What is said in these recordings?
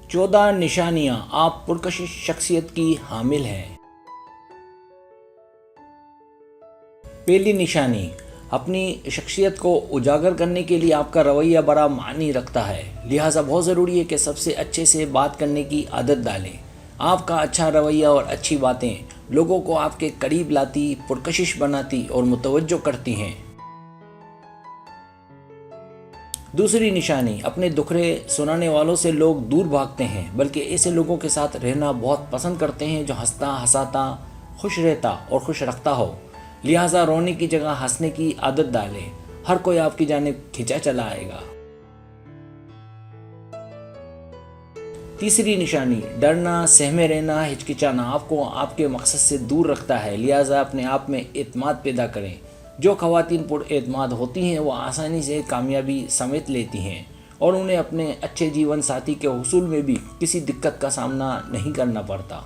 14 निशानियां आप पुरकशिश शख्सियत की हामिल हैं। पहली निशानी, अपनी शख्सियत को उजागर करने के लिए आपका रवैया बड़ा मानी रखता है, लिहाजा बहुत ज़रूरी है कि सबसे अच्छे से बात करने की आदत डालें। आपका अच्छा रवैया और अच्छी बातें लोगों को आपके करीब लाती, पुरकशिश बनाती और मुतवज्जो करती हैं। दूसरी निशानी, अपने दुखड़े सुनाने वालों से लोग दूर भागते हैं, बल्कि ऐसे लोगों के साथ रहना बहुत पसंद करते हैं जो हंसता हंसाता, खुश रहता और खुश रखता हो। लिहाजा रोने की जगह हंसने की आदत डालें, हर कोई आपकी जानिब खिंचा चला आएगा। तीसरी निशानी, डरना, सहमे रहना, हिचकिचाना आपको आपके मकसद से दूर रखता है, लिहाजा अपने आप में एतमाद पैदा करें। जो ख़वातीन पुरएतमाद होती हैं वो आसानी से कामयाबी समेत लेती हैं और उन्हें अपने अच्छे जीवन साथी के हुसूल में भी किसी दिक्कत का सामना नहीं करना पड़ता।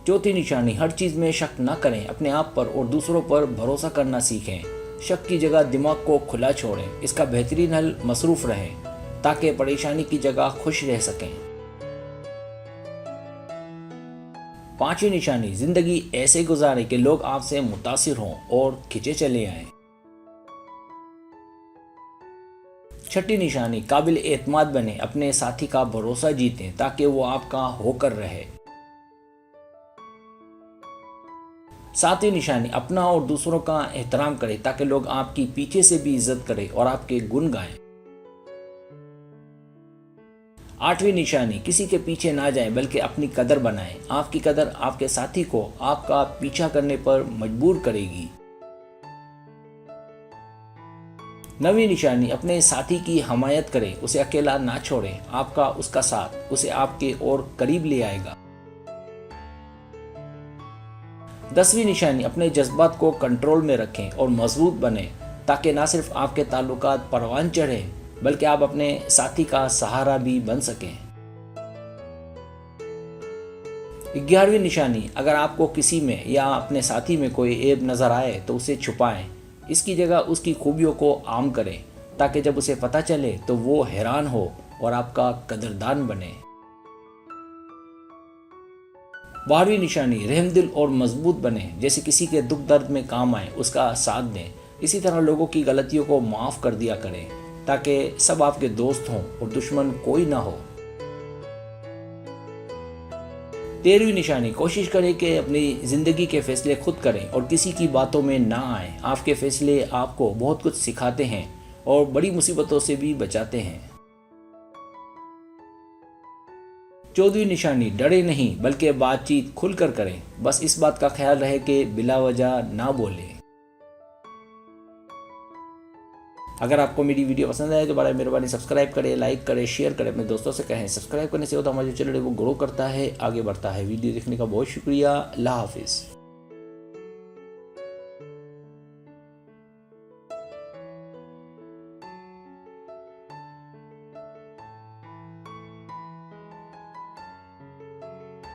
चौथी निशानी, हर चीज़ में शक न करें, अपने आप पर और दूसरों पर भरोसा करना सीखें। शक की जगह दिमाग को खुला छोड़ें, इसका बेहतरीन हल मसरूफ़ रहें ताकि परेशानी की जगह खुश रह सकें। पांचवी निशानी, जिंदगी ऐसे गुजारें कि लोग आपसे मुतासिर हों और खिंचे चले आएं। छठी निशानी, काबिल एतमाद बने, अपने साथी का भरोसा जीतें ताकि वो आपका होकर रहे। सातवीं निशानी, अपना और दूसरों का एहतराम करें ताकि लोग आपकी पीछे से भी इज्जत करें और आपके गुण गाएं। आठवीं निशानी, किसी के पीछे ना जाएं बल्कि अपनी कदर बनाएं। आपकी कदर आपके साथी को आपका पीछा करने पर मजबूर करेगी। नवीं निशानी, अपने साथी की हमायत करें, उसे अकेला ना छोड़ें, आपका उसका साथ उसे आपके और करीब ले आएगा। 10वीं निशानी, अपने जज्बात को कंट्रोल में रखें और मजबूत बने ताकि ना सिर्फ आपके ताल्लुकात परवान चढ़े बल्कि आप अपने साथी का सहारा भी बन सकें। 11वीं निशानी, अगर आपको किसी में या अपने साथी में कोई ऐब नज़र आए तो उसे छुपाएं, इसकी जगह उसकी खूबियों को आम करें ताकि जब उसे पता चले तो वो हैरान हो और आपका कदरदान बने। 12वीं निशानी, रहमदिल और मजबूत बने, जैसे किसी के दुख दर्द में काम आए उसका साथ दें। इसी तरह लोगों की गलतियों को माफ़ कर दिया करें ताकि सब आपके दोस्त हों और दुश्मन कोई ना हो। 13वीं निशानी, कोशिश करें कि अपनी ज़िंदगी के फैसले खुद करें और किसी की बातों में ना आए। आपके फैसले आपको बहुत कुछ सिखाते हैं और बड़ी मुसीबतों से भी बचाते हैं। 14वीं निशानी, डरे नहीं बल्कि बातचीत खुलकर करें, बस इस बात का ख्याल रहे कि बिला वजह ना बोलें। अगर आपको मेरी वीडियो पसंद आए तो बड़ा मेहरबानी सब्सक्राइब करें, लाइक करें, शेयर करें, अपने दोस्तों से कहें। सब्सक्राइब करने से होता हमारा जो चैनल है वो ग्रो करता है, आगे बढ़ता है। वीडियो देखने का बहुत शुक्रिया। अल्लाह हाफिज़।